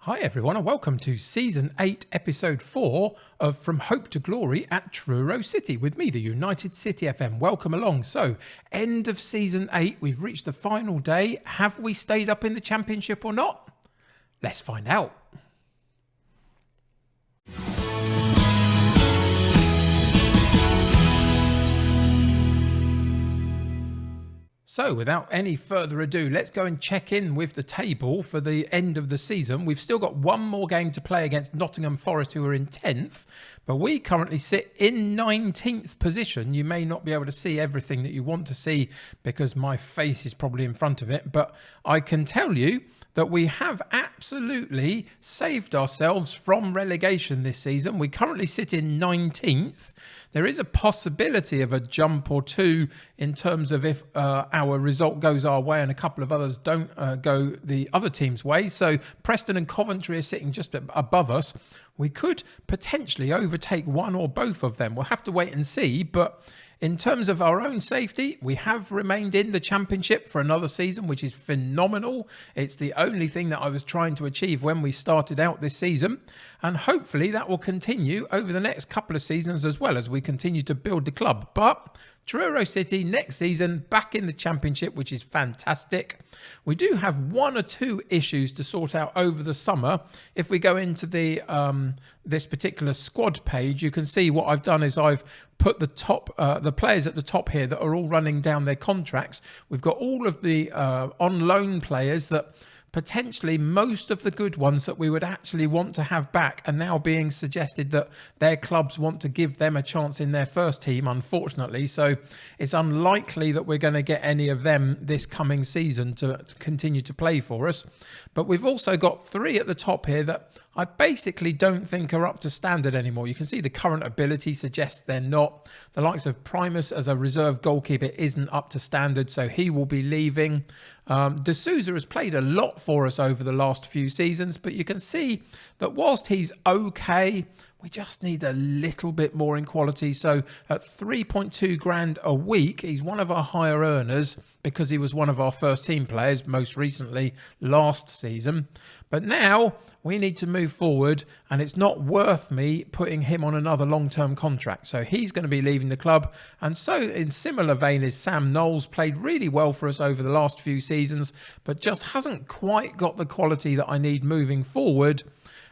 Hi everyone and welcome to Season 8, Episode 4 of From Hope to Glory at Truro City with me, the United City FM. Welcome along. So, end of Season 8, we've reached the final day. Have we stayed up in the Championship or not? Let's find out. So without any further ado, let's go and check in with the table for the end of the season. We've still got one more game to play against Nottingham Forest, who are in 10th, but we currently sit in 19th position. You may not be able to see everything that you want to see because my face is probably in front of it, but I can tell you that we have absolutely saved ourselves from relegation this season. We currently sit in 19th. There is a possibility of a jump or two in terms of if our result goes our way and a couple of others don't go the other team's way. So Preston and Coventry are sitting just above us. We could potentially overtake one or both of them. We'll have to wait and see, but in terms of our own safety, we have remained in the Championship for another season, which is phenomenal. It's the only thing that I was trying to achieve when we started out this season. And hopefully that will continue over the next couple of seasons as well as we continue to build the club. But Truro City next season back in the Championship, which is fantastic. We do have one or two issues to sort out over the summer. If we go into the this particular squad page, you can see what I've done is I've put the players at the top here that are all running down their contracts. We've got all of the on loan players that potentially most of the good ones that we would actually want to have back are now being suggested that their clubs want to give them a chance in their first team, unfortunately. So it's unlikely that we're going to get any of them this coming season to continue to play for us. But we've also got three at the top here that I basically don't think are up to standard anymore. You can see the current ability suggests they're not. The likes of Primus as a reserve goalkeeper isn't up to standard, so he will be leaving. D'Souza has played a lot for us over the last few seasons, but you can see that whilst he's okay, we just need a little bit more in quality. So at 3.2 grand a week, he's one of our higher earners because he was one of our first team players most recently last season. But now we need to move forward and it's not worth me putting him on another long-term contract. So he's going to be leaving the club. And so in similar vein is Sam Knowles, played really well for us over the last few seasons, but just hasn't quite got the quality that I need moving forward.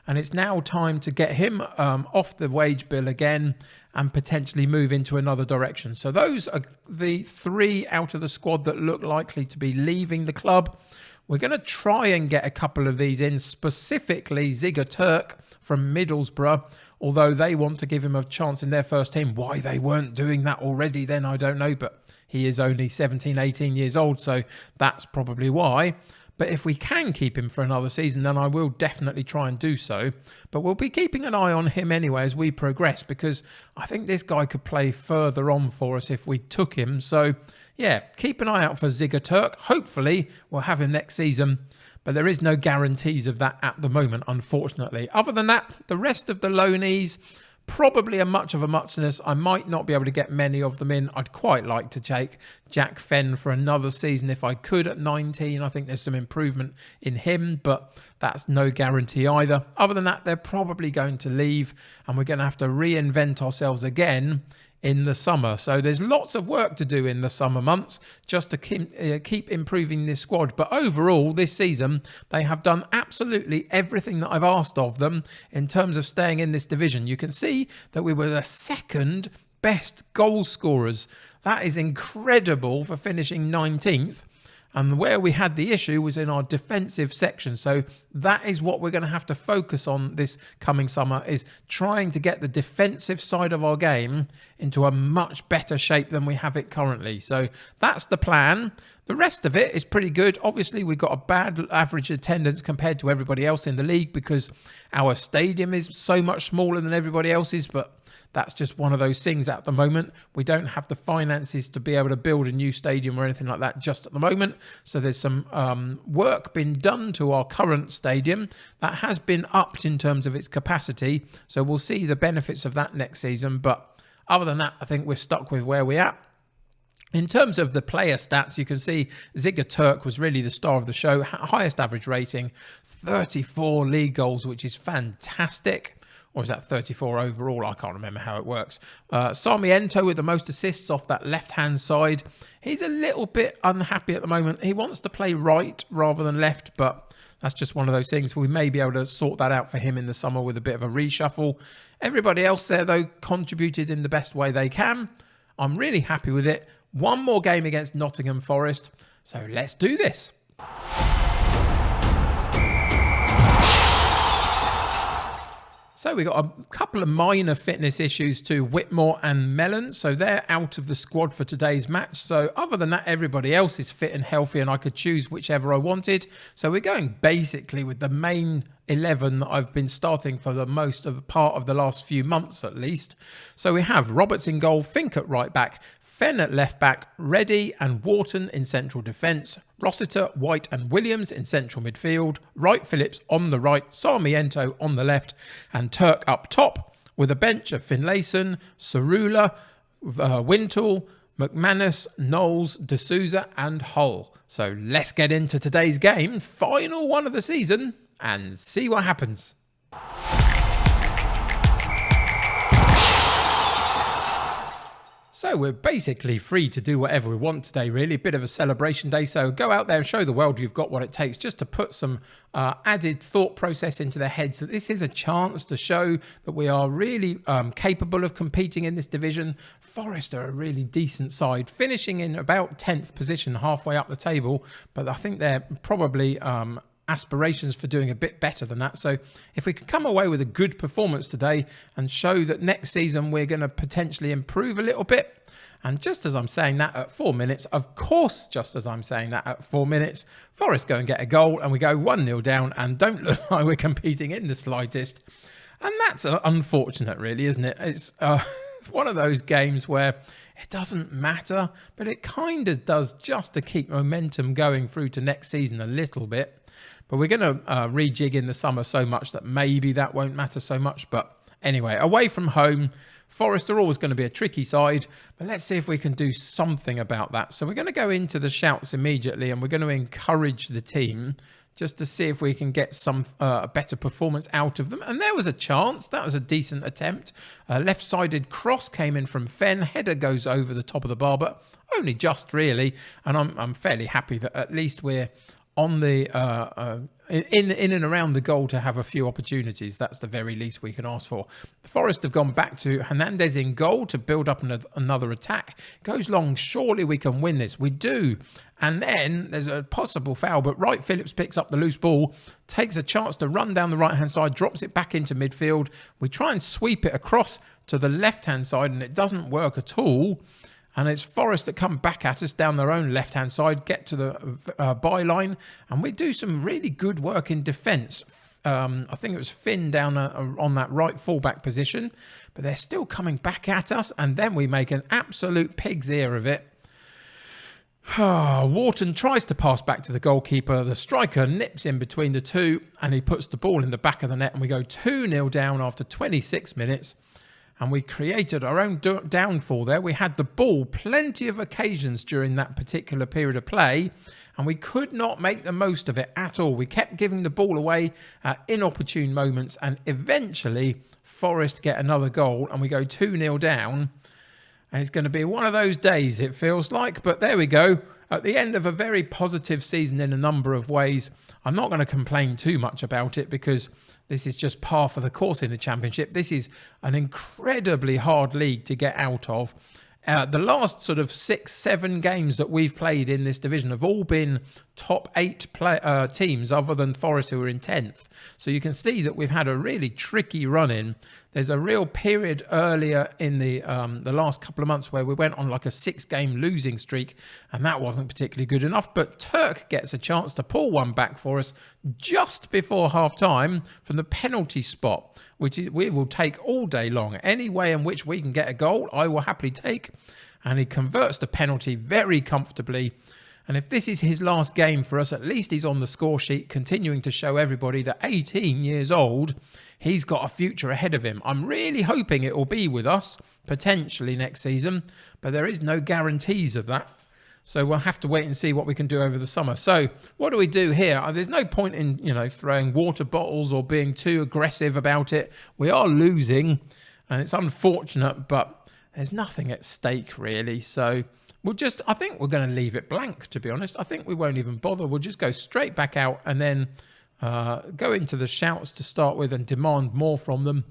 And it's now time to get him off the wage bill again and potentially move into another direction. So those are the three out of the squad that look likely to be leaving the club. We're going to try and get a couple of these in, specifically Ziga Turk from Middlesbrough, although they want to give him a chance in their first team. Why they weren't doing that already then, I don't know, but he is only 17, 18 years old, so that's probably why. But if we can keep him for another season, then I will definitely try and do so. But we'll be keeping an eye on him anyway as we progress, because I think this guy could play further on for us if we took him. So, yeah, keep an eye out for Ziga Turk. Hopefully, we'll have him next season. But there is no guarantees of that at the moment, unfortunately. Other than that, the rest of the loanees, probably a much of a muchness. I might not be able to get many of them in. I'd quite like to take Jack Fenn for another season if I could at 19. I think there's some improvement in him, but that's no guarantee either. Other than that, they're probably going to leave and we're going to have to reinvent ourselves again in the summer. So there's lots of work to do in the summer months just to keep improving this squad. But overall, this season, they have done absolutely everything that I've asked of them in terms of staying in this division. You can see that we were the second best goal scorers. That is incredible for finishing 19th. And where we had the issue was in our defensive section. So that is what we're going to have to focus on this coming summer, is trying to get the defensive side of our game into a much better shape than we have it currently. So that's the plan. The rest of it is pretty good. Obviously, we've got a bad average attendance compared to everybody else in the league because our stadium is so much smaller than everybody else's, but that's just one of those things at the moment. We don't have the finances to be able to build a new stadium or anything like that just at the moment. So there's some work been done to our current stadium that has been upped in terms of its capacity. So we'll see the benefits of that next season. But other than that, I think we're stuck with where we're at. In terms of the player stats, you can see Ziga Turk was really the star of the show. Highest average rating, 34 league goals, which is fantastic. Or is that 34 overall? I can't remember how it works. Sarmiento with the most assists off that left-hand side. He's a little bit unhappy at the moment. He wants to play right rather than left, but that's just one of those things. We may be able to sort that out for him in the summer with a bit of a reshuffle. Everybody else there, though, contributed in the best way they can. I'm really happy with it. One more game against Nottingham Forest. So let's do this. So we got a couple of minor fitness issues to Whitmore and Mellon. So they're out of the squad for today's match. So other than that, everybody else is fit and healthy and I could choose whichever I wanted. So we're going basically with the main 11 that I've been starting for the most of part of the last few months at least. So we have Roberts in goal, Fink at right back, Fenn at left back, Reddy and Wharton in central defence, Rossiter, White and Williams in central midfield, Wright Phillips on the right, Sarmiento on the left and Turk up top with a bench of Finlayson, Cerula, Wintle, McManus, Knowles, D'Souza and Hull. So let's get into today's game, final one of the season, and see what happens. So we're basically free to do whatever we want today, really. A bit of a celebration day. So go out there and show the world you've got what it takes, just to put some added thought process into their heads that this is a chance to show that we are really capable of competing in this division. Forest are a really decent side, finishing in about 10th position halfway up the table. But I think they're probably aspirations for doing a bit better than that. So if we can come away with a good performance today and show that next season we're going to potentially improve a little bit. And just as I'm saying that at 4 minutes, of course, just as I'm saying that at 4 minutes, Forest go and get a goal and we go 1-0 down and don't look like we're competing in the slightest. And that's unfortunate, really, isn't it? It's one of those games where it doesn't matter, but it kind of does just to keep momentum going through to next season a little bit. But we're going to rejig in the summer so much that maybe that won't matter so much. But anyway, away from home, Forest are always going to be a tricky side. But let's see if we can do something about that. So we're going to go into the shouts immediately and we're going to encourage the team just to see if we can get some better performance out of them. And there was a chance. That was a decent attempt. Left-sided cross came in from Fenn. Header goes over the top of the bar, but only just really. And I'm fairly happy that at least we're on the in and around the goal to have a few opportunities. That's the very least we can ask for. The Forest have gone back to Hernandez in goal to build up another attack. Goes long. Surely we can win this. We do. And then there's a possible foul, but Wright Phillips picks up the loose ball, takes a chance to run down the right-hand side, drops it back into midfield. We try and sweep it across to the left-hand side, and it doesn't work at all. And it's Forest that come back at us down their own left-hand side, get to the byline, and we do some really good work in defence. I think it was Finn down on that right fullback position, but they're still coming back at us, and then we make an absolute pig's ear of it. Wharton tries to pass back to the goalkeeper. The striker nips in between the two, and he puts the ball in the back of the net, and we go 2-0 down after 26 minutes. And we created our own downfall there. We had the ball plenty of occasions during that particular period of play, and we could not make the most of it at all. We kept giving the ball away at inopportune moments, and eventually Forest get another goal, and we go 2-0 down. And it's going to be one of those days, it feels like. But there we go. At the end of a very positive season in a number of ways. I'm not going to complain too much about it because this is just par for the course in the Championship. This is an incredibly hard league to get out of. The last sort of 6-7 games that we've played in this division have all been top 8 teams other than Forest, who are in 10th. So you can see that we've had a really tricky run in. There's a real period earlier in the last couple of months where we went on like a 6-game losing streak, and that wasn't particularly good enough. But Turk gets a chance to pull one back for us just before half-time from the penalty spot, which we will take all day long. Any way in which we can get a goal, I will happily take. And he converts the penalty very comfortably. And if this is his last game for us, at least he's on the score sheet, continuing to show everybody that 18 years old, he's got a future ahead of him. I'm really hoping it will be with us, potentially next season, but there is no guarantees of that. So we'll have to wait and see what we can do over the summer. So what do we do here? There's no point in, throwing water bottles or being too aggressive about it. We are losing, and it's unfortunate, but there's nothing at stake really. So I think we're going to leave it blank, to be honest. I think we won't even bother. We'll just go straight back out and then go into the shouts to start with and demand more from them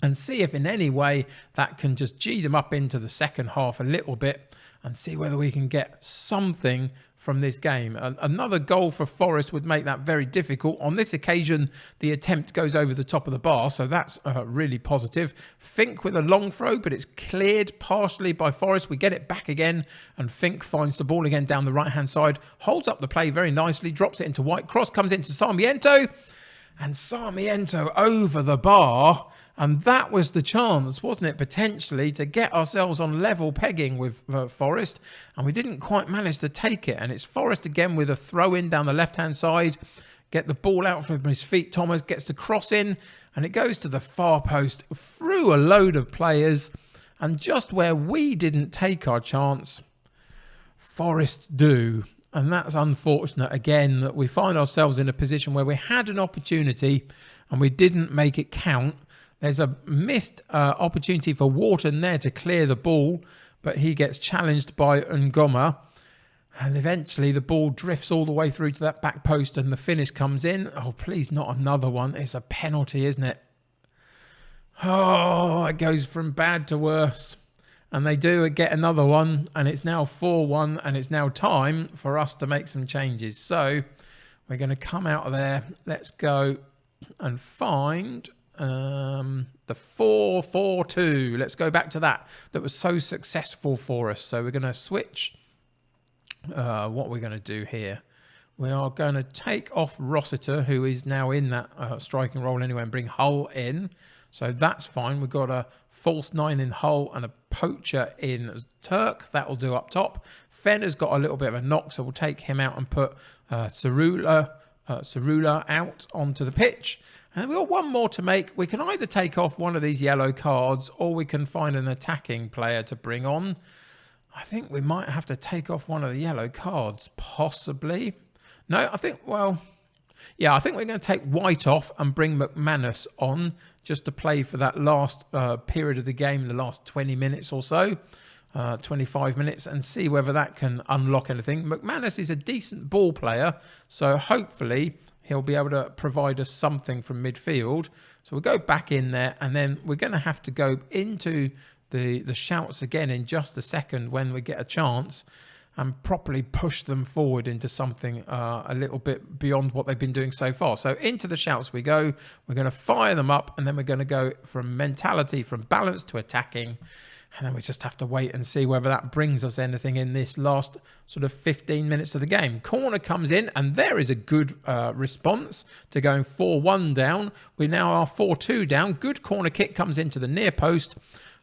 and see if in any way that can just G them up into the second half a little bit and see whether we can get something from this game. Another goal for Forest would make that very difficult. On this occasion, the attempt goes over the top of the bar, so that's really positive. Fink with a long throw, but it's cleared partially by Forest. We get it back again, and Fink finds the ball again down the right-hand side, holds up the play very nicely, drops it into White. Cross comes into Sarmiento, and Sarmiento over the bar. And that was the chance, wasn't it, potentially, to get ourselves on level pegging with Forest. And we didn't quite manage to take it. And it's Forest again with a throw-in down the left-hand side. Get the ball out from his feet. Thomas gets the cross in. And it goes to the far post through a load of players. And just where we didn't take our chance, Forest do. And that's unfortunate, again, that we find ourselves in a position where we had an opportunity and we didn't make it count. There's a missed opportunity for Wharton there to clear the ball, but he gets challenged by Ngoma. And eventually the ball drifts all the way through to that back post and the finish comes in. Oh, please, not another one. It's a penalty, isn't it? Oh, it goes from bad to worse. And they do get another one, and it's now 4-1, and it's now time for us to make some changes. So we're going to come out of there. Let's go and find the 4-4-2. Let's go back to that was so successful for us. So we're going to switch. What we're going to do here, we are going to take off Rossiter, who is now in that striking role anyway, and bring Hull in. So that's fine. We've got a false 9 in Hull and a poacher in as Turk. That'll do up top. Fenner's got a little bit of a knock, so we'll take him out and put Cerula out onto the pitch. And we've got one more to make. We can either take off one of these yellow cards or we can find an attacking player to bring on. I think we might have to take off one of the yellow cards, possibly. No, I think we're going to take White off and bring McManus on just to play for that last period of the game, the last 20 minutes or so, 25 minutes, and see whether that can unlock anything. McManus is a decent ball player, so hopefully he'll be able to provide us something from midfield. So we'll go back in there, and then we're going to have to go into the shouts again in just a second when we get a chance and properly push them forward into something a little bit beyond what they've been doing so far. So into the shouts we go. We're going to fire them up, and then we're going to go from mentality, from balance to attacking. And then we just have to wait and see whether that brings us anything in this last sort of 15 minutes of the game. Corner comes in, and there is a good response to going 4-1 down. We now are 4-2 down. Good corner kick comes into the near post.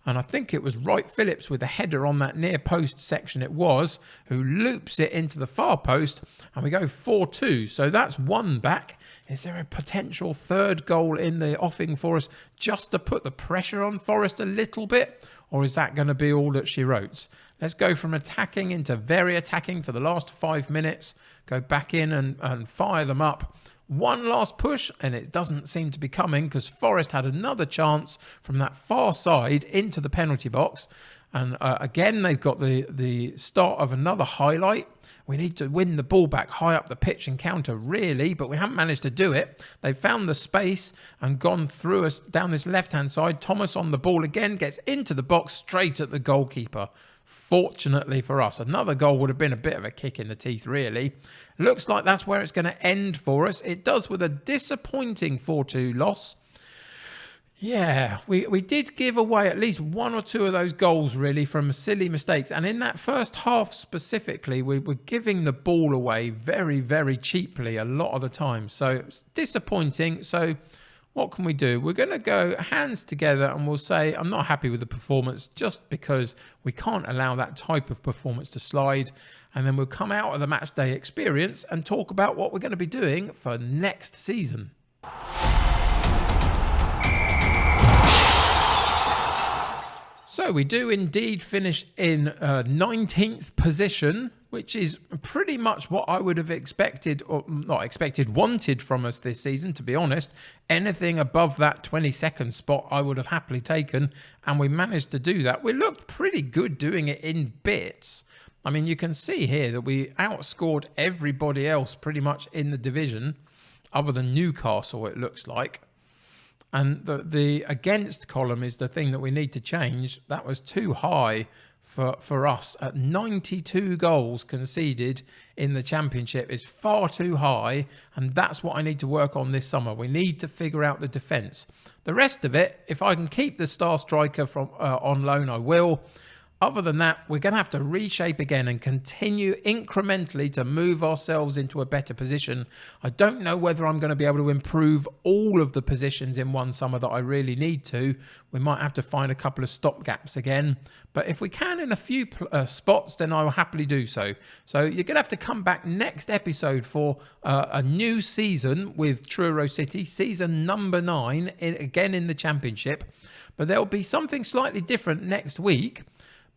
And I think it was Wright Phillips with the header on that near post section who loops it into the far post, and we go 4-2. So that's one back. Is there a potential third goal in the offing for us just to put the pressure on Forest a little bit? Or is that going to be all that she wrote? Let's go from attacking into very attacking for the last 5 minutes. Go back in and fire them up. One last push, and it doesn't seem to be coming because Forest had another chance from that far side into the penalty box. And again, they've got the start of another highlight. We need to win the ball back high up the pitch and counter, really, but we haven't managed to do it. They've found the space and gone through us down this left-hand side. Thomas on the ball again, gets into the box straight at the goalkeeper. Fortunately for us, another goal would have been a bit of a kick in the teeth, really. Looks like that's where it's going to end for us. It does with a disappointing 4-2 loss. Yeah, we did give away at least one or two of those goals, really, from silly mistakes. And in that first half specifically, we were giving the ball away very, very cheaply a lot of the time. So it's disappointing. So what can we do? We're going to go hands together and we'll say, I'm not happy with the performance just because we can't allow that type of performance to slide. And then we'll come out of the match day experience and talk about what we're going to be doing for next season. So we do indeed finish in 19th position, which is pretty much what I would have expected, or not expected, wanted from us this season, to be honest. Anything above that 22nd spot I would have happily taken, and we managed to do that. We looked pretty good doing it in bits. I mean, you can see here that we outscored everybody else pretty much in the division, other than Newcastle, it looks like. And the against column is the thing that we need to change. That was too high for us. At 92 goals conceded in the Championship is far too high. And that's what I need to work on this summer. We need to figure out the defence. The rest of it, if I can keep the star striker from on loan, I will. Other than that, we're going to have to reshape again and continue incrementally to move ourselves into a better position. I don't know whether I'm going to be able to improve all of the positions in one summer that I really need to. We might have to find a couple of stopgaps again. But if we can in a few spots, then I will happily do so. So you're going to have to come back next episode for a new season with Truro City, season number 9, again in the Championship. But there'll be something slightly different next week.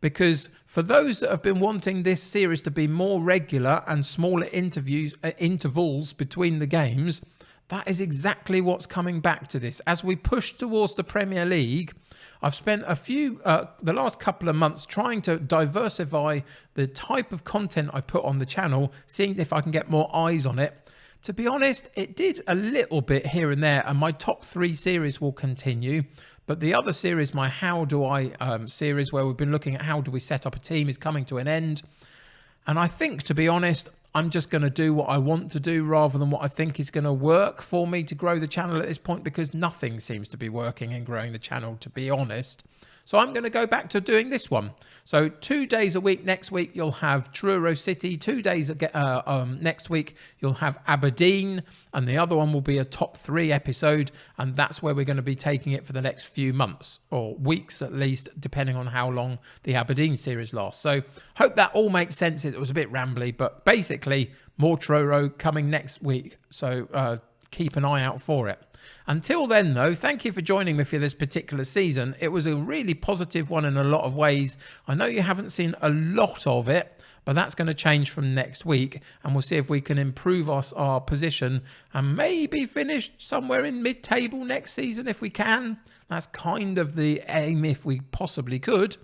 Because for those that have been wanting this series to be more regular and smaller intervals between the games, that is exactly what's coming back to this. As we push towards the Premier League, I've spent the last couple of months trying to diversify the type of content I put on the channel, seeing if I can get more eyes on it. To be honest, it did a little bit here and there, and my top 3 series will continue. But the other series, my How Do I series, where we've been looking at how do we set up a team, is coming to an end. And I think, to be honest, I'm just going to do what I want to do rather than what I think is going to work for me to grow the channel at this point, because nothing seems to be working in growing the channel, to be honest. So I'm going to go back to doing this one. So 2 days a week next week, you'll have Truro City. 2 days next week, you'll have Aberdeen. And the other one will be a top 3 episode. And that's where we're going to be taking it for the next few months, or weeks at least, depending on how long the Aberdeen series lasts. So hope that all makes sense. It was a bit rambly, but basically more Truro coming next week. So keep an eye out for it. Until then, though, thank you for joining me for this particular season. It was a really positive one in a lot of ways. I know you haven't seen a lot of it, but that's going to change from next week. And we'll see if we can improve our position and maybe finish somewhere in mid-table next season if we can. That's kind of the aim if we possibly could.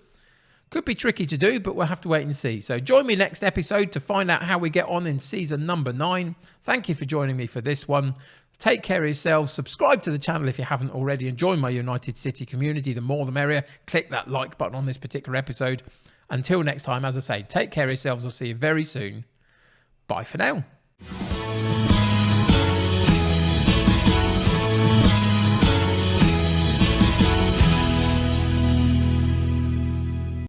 Could be tricky to do, but we'll have to wait and see. So join me next episode to find out how we get on in season number 9. Thank you for joining me for this one. Take care of yourselves. Subscribe to the channel if you haven't already, and join my United City community. The more the merrier. Click that like button on this particular episode. Until next time, as I say, take care of yourselves. I'll see you very soon. Bye for now.